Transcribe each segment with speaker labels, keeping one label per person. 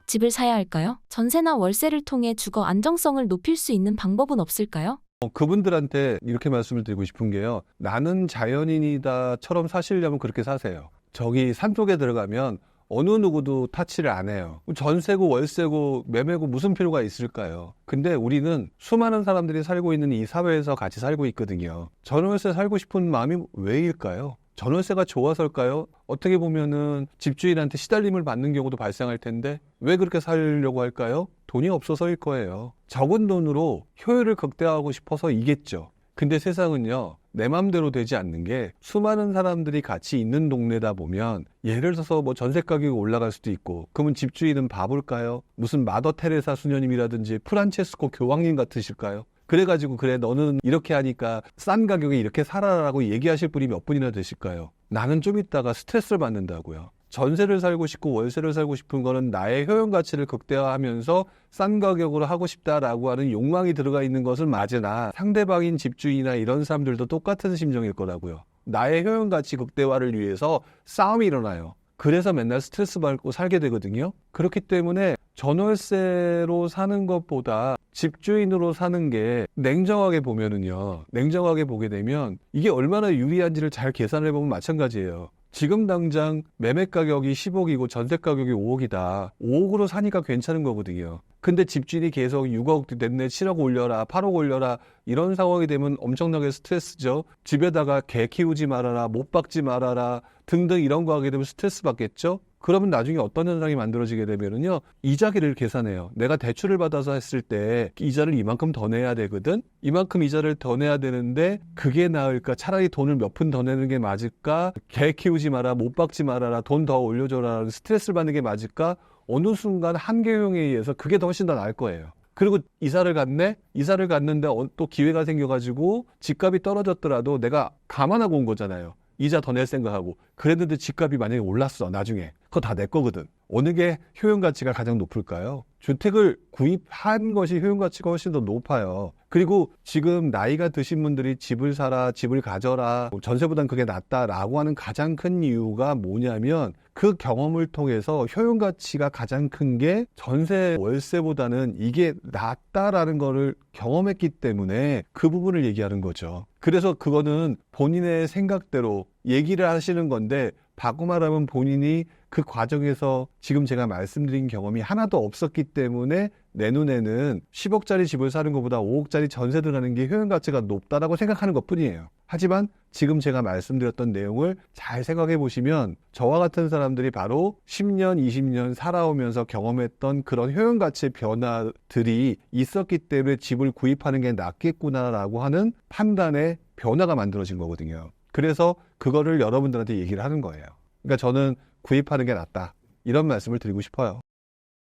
Speaker 1: 꼭 집을 사야 할까요? 전세나 월세를 통해 주거 안정성을 높일 수 있는 방법은 없을까요?
Speaker 2: 그분들한테 이렇게 말씀을 드리고 싶은 게요. 나는 자연인이다처럼 사시려면 그렇게 사세요. 저기 산속에 들어가면 어느 누구도 타치를 안 해요. 전세고 월세고 매매고 무슨 필요가 있을까요? 근데 우리는 수많은 사람들이 살고 있는 이 사회에서 같이 살고 있거든요. 전월세 살고 싶은 마음이 왜일까요? 전월세가 좋아서일까요? 어떻게 보면은 집주인한테 시달림을 받는 경우도 발생할 텐데 왜 그렇게 살려고 할까요? 돈이 없어서일 거예요. 적은 돈으로 효율을 극대화하고 싶어서이겠죠. 근데 세상은요, 내 맘대로 되지 않는 게 수많은 사람들이 같이 있는 동네다 보면 예를 들어서 뭐 전세 가격이 올라갈 수도 있고 그러면 집주인은 바볼까요? 무슨 마더 테레사 수녀님이라든지 프란체스코 교황님 같으실까요? 그래가지고 그래 너는 이렇게 하니까 싼 가격에 이렇게 살아라라고 얘기하실 분이 몇 분이나 되실까요? 나는 좀 있다가 스트레스를 받는다고요. 전세를 살고 싶고 월세를 살고 싶은 거는 나의 효용 가치를 극대화하면서 싼 가격으로 하고 싶다라고 하는 욕망이 들어가 있는 것은 맞으나 상대방인 집주인이나 이런 사람들도 똑같은 심정일 거라고요. 나의 효용 가치 극대화를 위해서 싸움이 일어나요. 그래서 맨날 스트레스 받고 살게 되거든요. 그렇기 때문에 전월세로 사는 것보다 집주인으로 사는 게 냉정하게 보면은요. 냉정하게 보게 되면 이게 얼마나 유리한지를 잘 계산해 보면 마찬가지예요. 지금 당장 매매 가격이 10억이고 전세 가격이 5억이다. 5억으로 사니까 괜찮은 거거든요. 근데 집주인이 계속 6억 냈네, 7억 올려라, 8억 올려라 이런 상황이 되면 엄청나게 스트레스죠. 집에다가 개 키우지 말아라, 못 박지 말아라 등등 이런 거 하게 되면 스트레스 받겠죠. 그러면 나중에 어떤 현상이 만들어지게 되면은요, 이자기를 계산해요. 내가 대출을 받아서 했을 때 이자를 이만큼 더 내야 되거든. 이만큼 이자를 더 내야 되는데 그게 나을까? 차라리 돈을 몇 푼 더 내는 게 맞을까? 개 키우지 마라, 못 박지 말아라, 돈 더 올려줘라, 스트레스를 받는 게 맞을까? 어느 순간 한계용에 의해서 그게 더 훨씬 더 나을 거예요. 그리고 이사를 갔네? 이사를 갔는데 또 기회가 생겨가지고 집값이 떨어졌더라도 내가 감안하고 온 거잖아요. 이자 더 낼 생각하고. 그랬는데 집값이 만약에 올랐어, 나중에. 그거 다 내 거거든. 어느 게 효용 가치가 가장 높을까요? 주택을 구입한 것이 효용 가치가 훨씬 더 높아요. 그리고 지금 나이가 드신 분들이 집을 사라, 집을 가져라, 전세보단 그게 낫다라고 하는 가장 큰 이유가 뭐냐면 그 경험을 통해서 효용 가치가 가장 큰 게 전세, 월세보다는 이게 낫다라는 거를 경험했기 때문에 그 부분을 얘기하는 거죠. 그래서 그거는 본인의 생각대로 얘기를 하시는 건데 바꿔 말하면 본인이 그 과정에서 지금 제가 말씀드린 경험이 하나도 없었기 때문에 내 눈에는 10억짜리 집을 사는 것보다 5억짜리 전세 들어가는 게 효용 가치가 높다라고 생각하는 것뿐이에요. 하지만 지금 제가 말씀드렸던 내용을 잘 생각해 보시면 저와 같은 사람들이 바로 10년, 20년 살아오면서 경험했던 그런 효용 가치의 변화들이 있었기 때문에 집을 구입하는 게 낫겠구나라고 하는 판단의 변화가 만들어진 거거든요. 그래서 그거를 여러분들한테 얘기를 하는 거예요. 그러니까 저는 구입하는 게 낫다. 이런 말씀을 드리고 싶어요.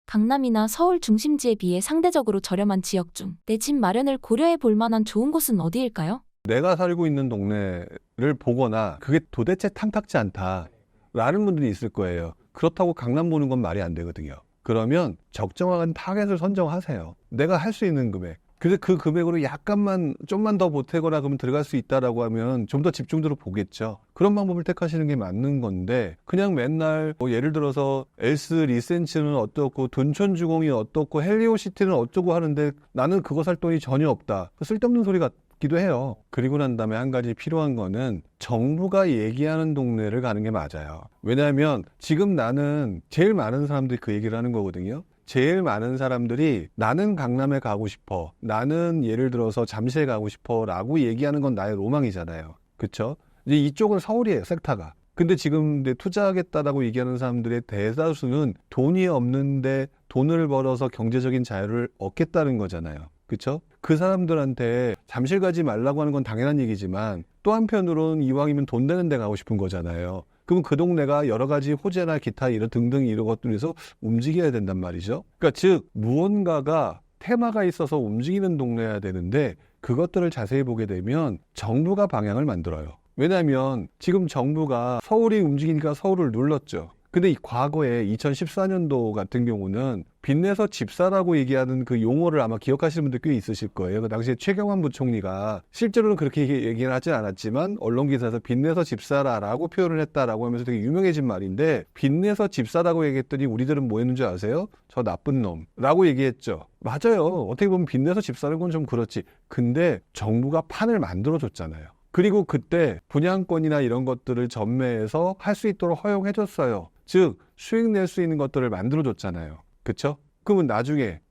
Speaker 1: 강남이나 서울 중심지에 비해 상대적으로 저렴한 지역 중 내 집 마련을 고려해 볼 만한 좋은 곳은 어디일까요?
Speaker 2: 내가 살고 있는 동네를 보거나 그게 도대체 탐탁지 않다라는 분들이 있을 거예요. 그렇다고 강남 보는 건 말이 안 되거든요. 그러면 적정한 타겟을 선정하세요. 내가 할 수 있는 금액. 그래서 그 금액으로 약간만 좀만 더 보태거나 그러면 들어갈 수 있다라고 하면 좀 더 집중적으로 보겠죠. 그런 방법을 택하시는 게 맞는 건데 그냥 맨날 뭐 예를 들어서 엘스 리센츠는 어떻고 둔촌주공이 어떻고 헬리오시티는 어쩌고 하는데 나는 그거 살 돈이 전혀 없다. 쓸데없는 소리 같기도 해요. 그리고 난 다음에 한 가지 필요한 거는 정부가 얘기하는 동네를 가는 게 맞아요. 왜냐하면 지금 나는 제일 많은 사람들이 그 얘기를 하는 거거든요. 제일 많은 사람들이 나는 강남에 가고 싶어, 나는 예를 들어서 잠시에 가고 싶어 라고 얘기하는 건 나의 로망이잖아요. 그렇죠? 이제 이쪽은 서울이에요, 섹터가. 근데 지금 투자하겠다라고 얘기하는 사람들의 대다수는 돈이 없는데 돈을 벌어서 경제적인 자유를 얻겠다는 거잖아요. 그렇죠? 그 사람들한테 잠실 가지 말라고 하는 건 당연한 얘기지만 또 한편으로는 이왕이면 돈 되는 데 가고 싶은 거잖아요. 그럼 그 동네가 여러 가지 호재나 기타 이런 등등 이런 것들에서 움직여야 된단 말이죠. 그러니까 즉 무언가가 테마가 있어서 움직이는 동네여야 되는데 그것들을 자세히 보게 되면 정부가 방향을 만들어요. 왜냐하면 지금 정부가 서울이 움직이니까 서울을 눌렀죠. 근데 이 과거에 2014년도 같은 경우는 빚내서 집사라고 얘기하는 그 용어를 아마 기억하시는 분들 꽤 있으실 거예요. 그 당시에 최경환 부총리가 실제로는 그렇게 얘기는 하진 않았지만 언론 기사에서 빚내서 집사라라고 표현을 했다라고 하면서 되게 유명해진 말인데, 빚내서 집사라고 얘기했더니 우리들은 뭐 했는 줄 아세요? 저 나쁜 놈라고 얘기했죠. 맞아요. 어떻게 보면 빚내서 집사는 건 좀 그렇지. 근데 정부가 판을 만들어줬잖아요. 그리고 그때 분양권이나 이런 것들을 전매해서 할 수 있도록 허용해줬어요. 즉 수익 낼 수 있는 것들을 만들어줬잖아요. 그쵸? 그러면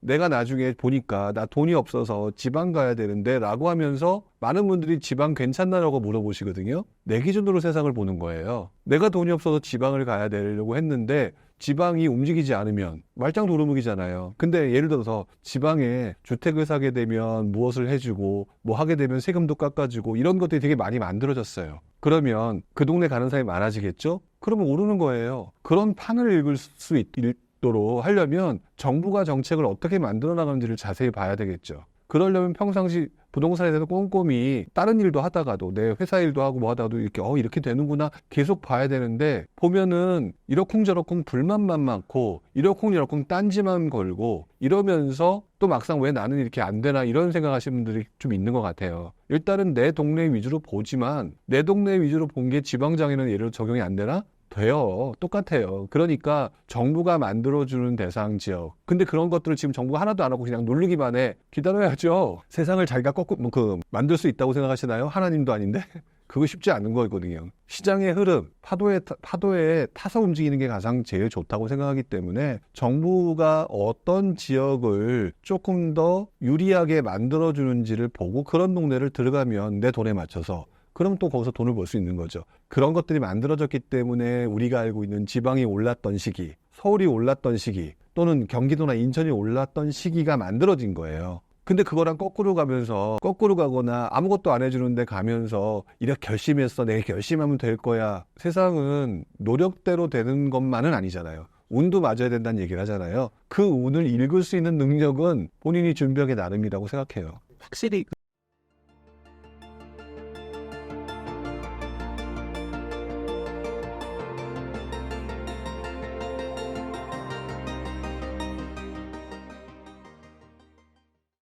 Speaker 2: 내가 나중에 보니까 나 돈이 없어서 지방 가야 되는데 라고 하면서 많은 분들이 지방 괜찮나라고 물어보시거든요. 내 기준으로 세상을 보는 거예요. 내가 돈이 없어서 지방을 가야 되려고 했는데 지방이 움직이지 않으면 말짱 도루묵이잖아요. 근데 예를 들어서 지방에 주택을 사게 되면 무엇을 해주고 뭐 하게 되면 세금도 깎아주고 이런 것들이 되게 많이 만들어졌어요. 그러면 그 동네 가는 사람이 많아지겠죠? 그러면 오르는 거예요. 그런 판을 읽을 수 있도록 하려면 정부가 정책을 어떻게 만들어 나가는지를 자세히 봐야 되겠죠. 그러려면 평상시 부동산에 대해서 꼼꼼히 다른 일도 하다가도 내 회사 일도 하고 뭐 하다가도 이렇게 되는구나 계속 봐야 되는데, 보면은 이러쿵저러쿵 불만만 많고 이러쿵저러쿵 딴지만 걸고 이러면서 또 막상 왜 나는 이렇게 안 되나 이런 생각하시는 분들이 좀 있는 것 같아요. 일단은 내 동네 위주로 보지만 내 동네 위주로 본 게 지방장에는 예를 들어 적용이 안 되나? 돼요. 똑같아요. 그러니까 정부가 만들어주는 대상 지역. 근데 그런 것들을 지금 정부가 하나도 안 하고 그냥 누르기만 해. 기다려야죠. 세상을 자기가 만들 수 있다고 생각하시나요? 하나님도 아닌데? 그거 쉽지 않은 거거든요. 시장의 흐름, 파도에 타서 움직이는 게 가장 제일 좋다고 생각하기 때문에 정부가 어떤 지역을 조금 더 유리하게 만들어주는지를 보고 그런 동네를 들어가면 내 돈에 맞춰서, 그럼 또 거기서 돈을 벌 수 있는 거죠. 그런 것들이 만들어졌기 때문에 우리가 알고 있는 지방이 올랐던 시기, 서울이 올랐던 시기, 또는 경기도나 인천이 올랐던 시기가 만들어진 거예요. 근데 그거랑 거꾸로 가거나 아무것도 안 해주는데 가면서 이렇게 결심했어, 내가 결심하면 될 거야. 세상은 노력대로 되는 것만은 아니잖아요. 운도 맞아야 된다는 얘기를 하잖아요. 그 운을 읽을 수 있는 능력은 본인이 준비하기 나름이라고 생각해요.
Speaker 3: 확실히